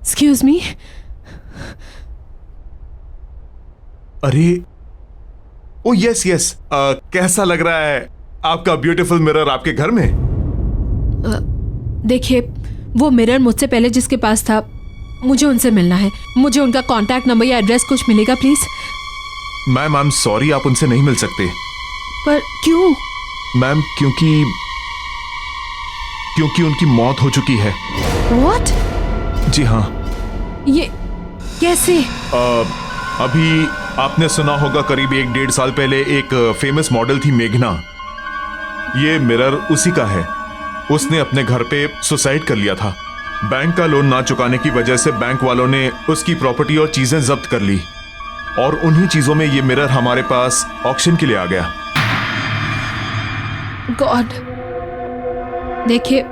Excuse me? अरे ओ यस यस, कैसा लग रहा है आपका ब्यूटीफुल मिरर आपके घर में? देखिए, वो मिरर मुझसे पहले जिसके पास था, मुझे उनसे मिलना है। मुझे उनका कांटेक्ट नंबर या एड्रेस कुछ मिलेगा please? Ma'am I am sorry, आप उनसे नहीं मिल सकते। पर क्यों? मैम क्योंकि उनकी मौत हो चुकी है। What? जी हाँ। ये कैसे? अभी आपने सुना होगा, करीब 1-1.5 साल पहले एक फेमस मॉडल थी मेघना। ये मिरर उसी का है। उसने अपने घर पे सुसाइड कर लिया था। बैंक का लोन ना चुकाने की वजह से बैंक वालों ने उसकी प्रॉपर्टी और चीजें जब्त कर ली, और उन्हीं चीजों में ये मिरर हमारे पास ऑक्शन के लिए आ गया। गॉड, देखिए,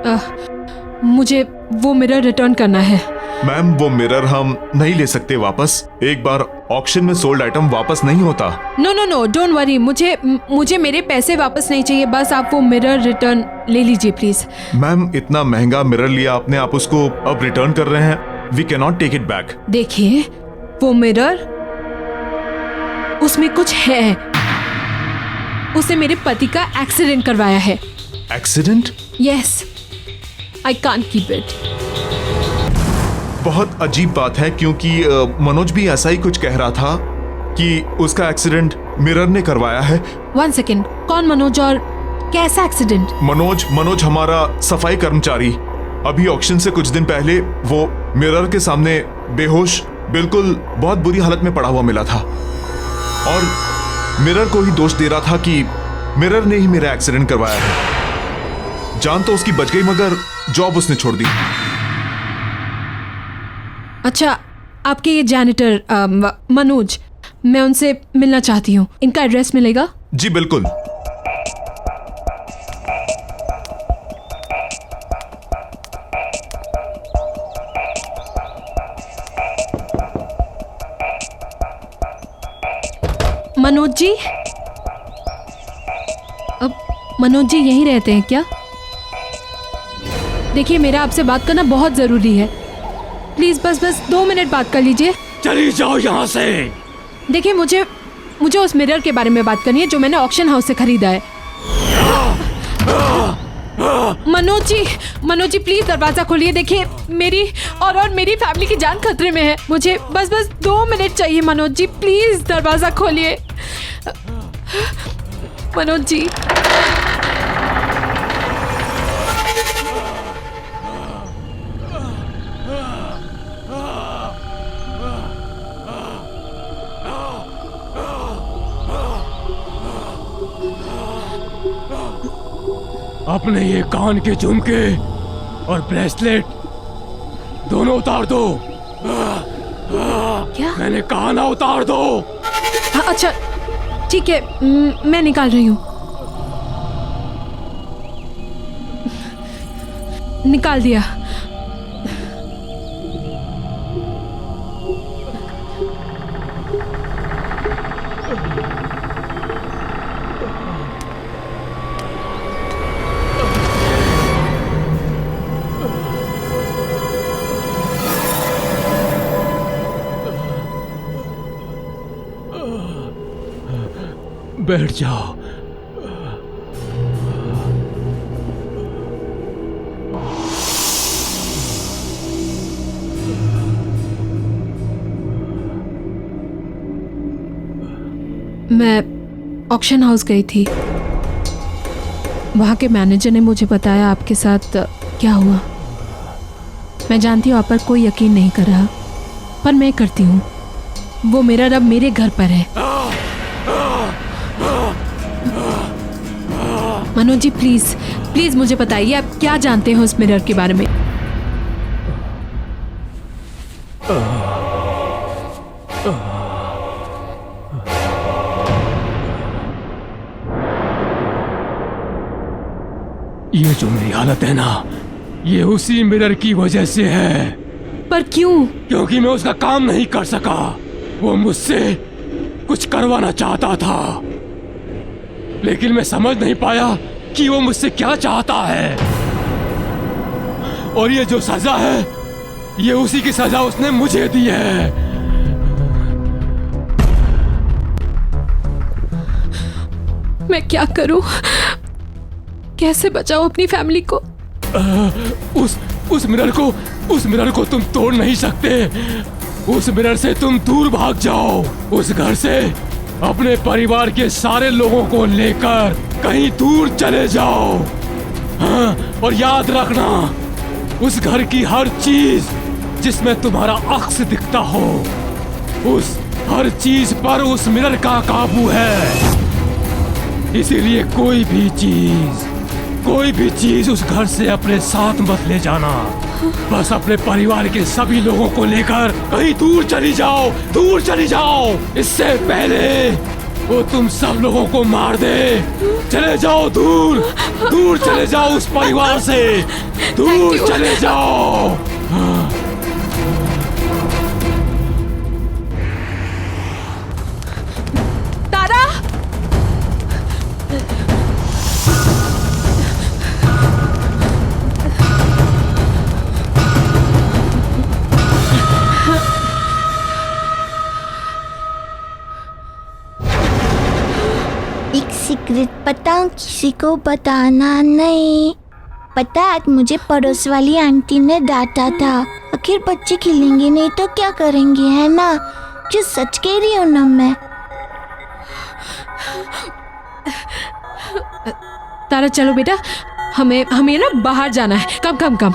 मुझे वो मिरर रिटर्न करना है। मैम वो मिरर हम नहीं ले सकते वापस। एक बार ऑक्शन में सोल्ड आइटम वापस नहीं होता। No, don't worry. मुझे मेरे पैसे वापस नहीं चाहिए। बस आप वो मिरर रिटर्न ले लीजिए प्लीज। मैम इतना महंगा मिरर लिया आपने, आप उसको अब रिटर्न कर रहे हैं? We can not take it back. देखिए, वो मिरर, उसमें कुछ है। उसने मेरे पति का एक्सीडेंट करवाया है। Accident? Yes, I can't keep it. बहुत अजीब बात है, क्योंकि मनोज भी ऐसा ही कुछ कह रहा था कि उसका एक्सीडेंट मिरर ने करवाया है। 1 सेकेंड, कौन मनोज और कैसा एक्सीडेंट? मनोज हमारा सफाई कर्मचारी। अभी ऑक्शन से कुछ दिन पहले वो मिरर के सामने बेहोश, बिल्कुल बहुत बुरी हालत में पड़ा हुआ मिला था, और मिरर को ही दोष दे रहा था कि मिरर ने ही मेरा एक्सीडेंट करवाया है। जान तो उसकी बच गई, मगर जॉब उसने छोड़ दी। अच्छा, आपके ये जैनिटर मनोज, मैं उनसे मिलना चाहती हूँ। इनका एड्रेस मिलेगा? जी बिल्कुल। मनोज जी, अब मनोज जी यहीं रहते हैं क्या? देखिए, मेरा आपसे बात करना बहुत जरूरी है। प्लीज बस 2 मिनट बात कर लीजिए। चली जाओ यहाँ से। देखिए मुझे उस मिरर के बारे में बात करनी है जो मैंने ऑक्शन हाउस से खरीदा है। मनोज जी प्लीज दरवाजा खोलिए। देखिए मेरी और मेरी फैमिली की जान खतरे में है। मुझे बस 2 मिनट चाहिए मनोज जी, प्लीज दरवाजा खोलिए मनोज जी। अपने ये कान के झुमके और ब्रेसलेट दोनों उतार दो। क्या? मैंने कहा ना उतार दो। अच्छा ठीक है, मैं निकाल रही हूँ। निकाल दिया। बैठ जाओ। मैं ऑक्शन हाउस गई थी। वहाँ के मैनेजर ने मुझे बताया आपके साथ क्या हुआ। मैं जानती हूँ आप पर कोई यकीन नहीं कर रहा, पर मैं करती हूँ। वो मिरर अब मेरे घर पर है। मनोज जी प्लीज मुझे बताइए आप क्या जानते हो उस मिरर के बारे में। ये जो मेरी हालत है ना, ये उसी मिरर की वजह से है। पर क्यों? क्योंकि मैं उसका काम नहीं कर सका। वो मुझसे कुछ करवाना चाहता था, लेकिन मैं समझ नहीं पाया कि वो मुझसे क्या चाहता है। और ये जो सजा है, ये उसी की सजा उसने मुझे दी है। मैं क्या करूं? कैसे बचाऊं अपनी फैमिली को? उस मिरर को तुम तोड़ नहीं सकते। उस मिरर से तुम दूर भाग जाओ। उस घर से अपने परिवार के सारे लोगों को लेकर कहीं दूर चले जाओ। हाँ, और याद रखना, उस घर की हर चीज जिसमें तुम्हारा अक्स दिखता हो, उस हर चीज पर उस मिरर का काबू है। इसीलिए कोई भी चीज उस घर से अपने साथ मत ले जाना। बस अपने परिवार के सभी लोगों को लेकर कहीं दूर चली जाओ। इससे पहले वो तुम सब लोगों को मार दे। चले जाओ दूर चले जाओ उस परिवार से, दूर चले जाओ। तारा! एक सीक्रेट पता किसी को बताना नहीं। पता आज मुझे पड़ोस वाली आंटी ने डांटा था। आखिर बच्चे खिलेंगे नहीं तो क्या करेंगे, है ना? जो सच कह रही हूँ ना मैं। तारा चलो बेटा, हमें ना बाहर जाना है। कम।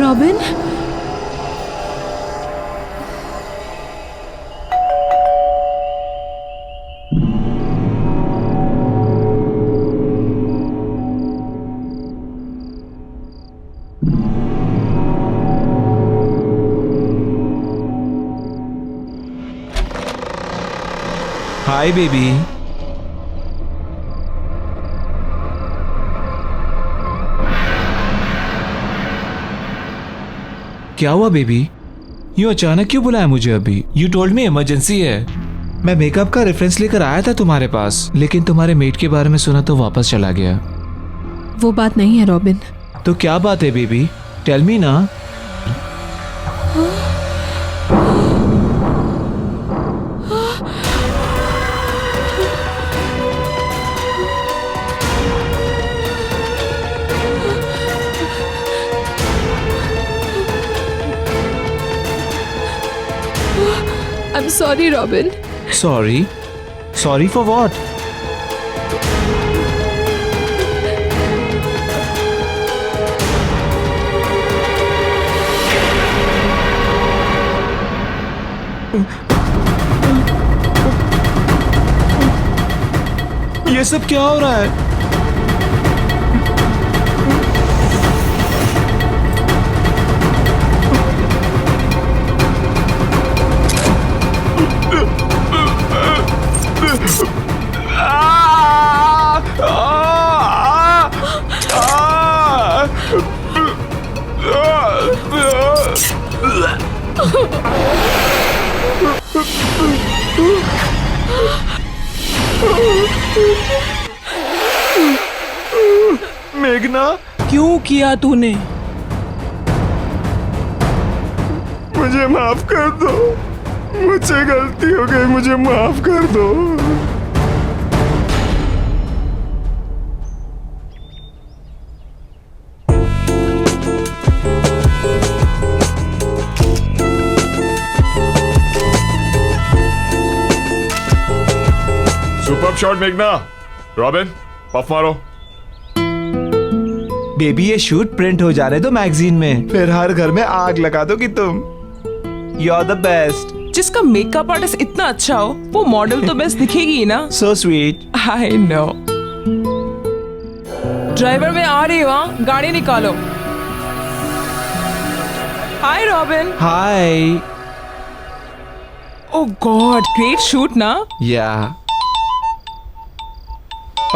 Robin, hi baby. क्या हुआ बेबी? यूं अचानक क्यों बुलाया मुझे अभी? यू टोल्ड मी इमरजेंसी है। मैं मेकअप का रेफरेंस लेकर आया था तुम्हारे पास, लेकिन तुम्हारे मेट के बारे में सुना तो वापस चला गया। वो बात नहीं है रॉबिन। तो क्या बात है बेबी? टेल मी ना। I'm sorry, Robin. Sorry? Sorry for what? ये सब क्या हो रहा है? मेघना, क्यों किया तूने? मुझे माफ कर दो, मुझसे गलती हो गई, मुझे माफ कर दो। सुपर शॉट मेघना। रॉबिन, पफ मारो। बेबी ये शूट प्रिंट हो जा रहे तो मैगजीन में, फिर हर घर में आग लगा दोगी तुम। You are the best. जिसका मेकअप आर्टिस्ट इतना अच्छा हो, वो मॉडल तो बेस्ट दिखेगी ना। So sweet. I know. Driver में आ रही हो, गाड़ी निकालो। Hi Robin. Hi. Oh God, great shoot ना। या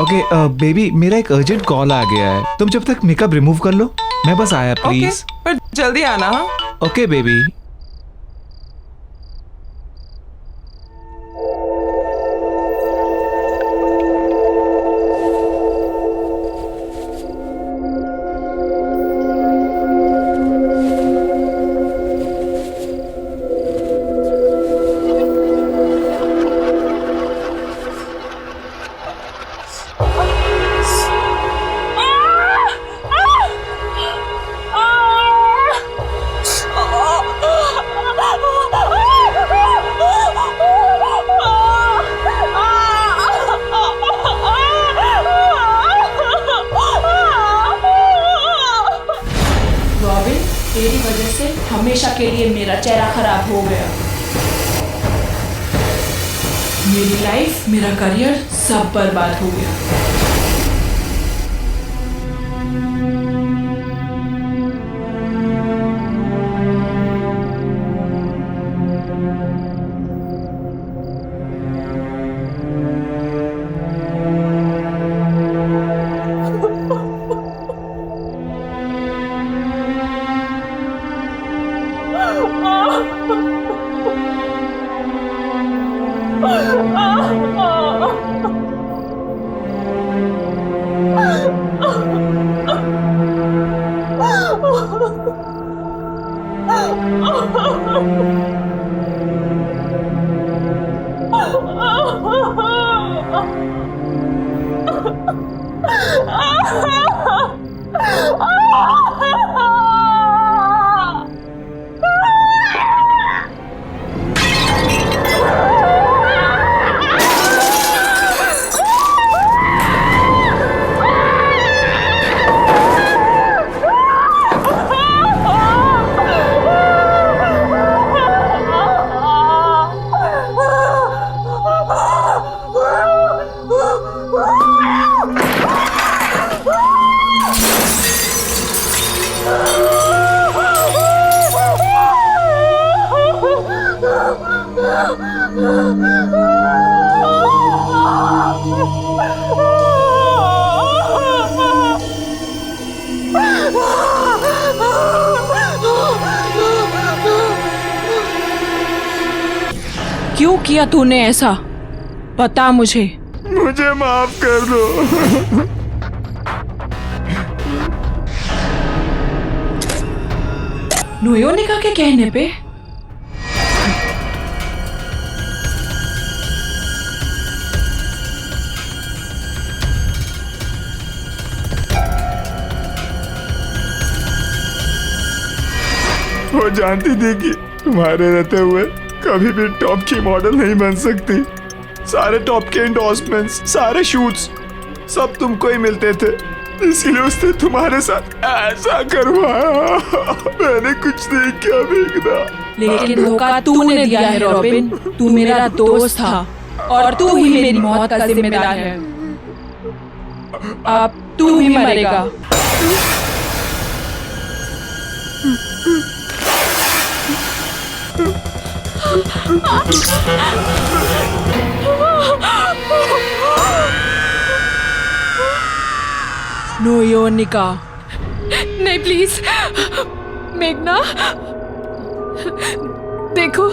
ओके बेबी, मेरा एक अर्जेंट कॉल आ गया है, तुम जब तक मेकअप रिमूव कर लो, मैं बस आया प्लीज। पर जल्दी आना। Okay baby. तेरी वजह से हमेशा के लिए मेरा चेहरा खराब हो गया। मेरी लाइफ, मेरा करियर सब बर्बाद हो गया। किया तूने ऐसा? बता मुझे। मुझे माफ कर दो। नोयोनिका के कहने पे वो जानती थी कि तुम्हारे रहते हुए कभी भी टॉप की मॉडल नहीं बन सकती। सारे टॉप के एंडोर्समेंट्स, सारे शूट्स सब तुमको ही मिलते थे, इसीलिए उसने तुम्हारे साथ ऐसा करवाया। मैंने कुछ नहीं किया मेघना। लेकिन धोखा तूने दिया है रॉबिन। तू मेरा दोस्त था और तू ही मेरी मौत का जिम्मेदार है। अब तू ही मरेगा। नोयोनिका। नहीं प्लीज मेघना, देखो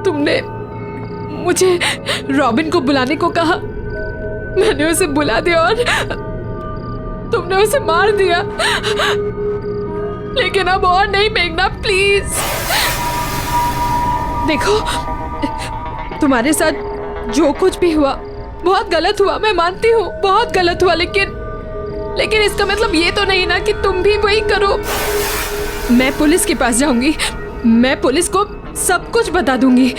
तुमने मुझे रॉबिन को बुलाने को कहा, मैंने उसे बुला दिया और तुमने उसे मार दिया। लेकिन अब और नहीं मेघना, प्लीज। देखो तुम्हारे साथ जो कुछ भी हुआ बहुत गलत हुआ, मैं मानती हूँ बहुत गलत हुआ, लेकिन इसका मतलब ये तो नहीं ना कि तुम भी वही करो। मैं पुलिस के पास जाऊंगी, मैं पुलिस को सब कुछ बता दूंगी,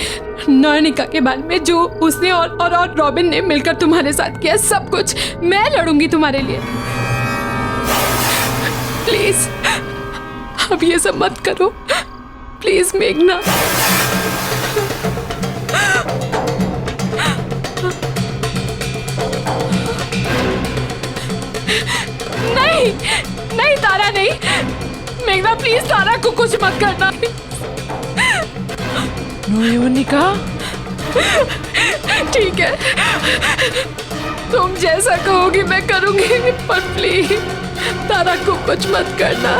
नोयोनिका के बारे में, जो उसने और रॉबिन ने मिलकर तुम्हारे साथ किया, सब कुछ मैं लड़ूंगी तुम्हारे लिए। प्लीज अब ये सब मत करो, प्लीज मेघना। नहीं नहीं तारा, नहीं मेघना, प्लीज तारा को कुछ मत करना। नोयोनिका, ठीक है तुम जैसा कहोगी मैं करूंगी, पर प्लीज तारा को कुछ मत करना।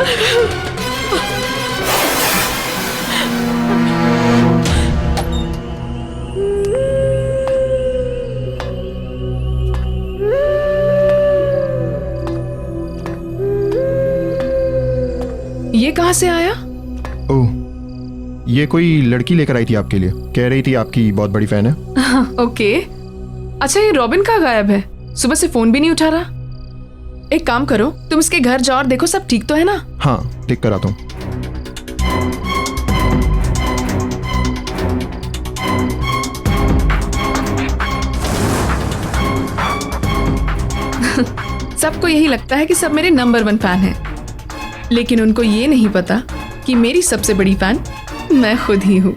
ये कहाँ से आया? ओह, ये कोई लड़की लेकर आई थी आपके लिए, कह रही थी आपकी बहुत बड़ी फैन है। ओके, अच्छा ये रॉबिन कहाँ गायब है? सुबह से फोन भी नहीं उठा रहा। एक काम करो, तुम इसके घर जाओ और देखो सब ठीक तो है ना? हाँ, ठीक कराता हूँ। सबको यही लगता है कि सब मेरे नंबर 1 फैन हैं, लेकिन उनको ये नहीं पता कि मेरी सबसे बड़ी फैन मैं खुद ही हूँ।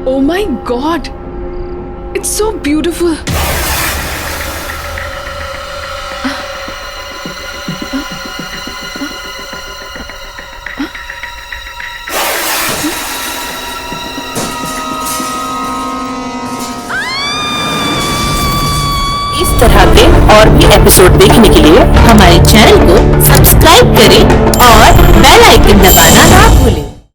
Oh my God! It's so beautiful. इस तरह के और भी एपिसोड देखने के लिए हमारे चैनल को सब्सक्राइब करें और बेल आइकन दबाना ना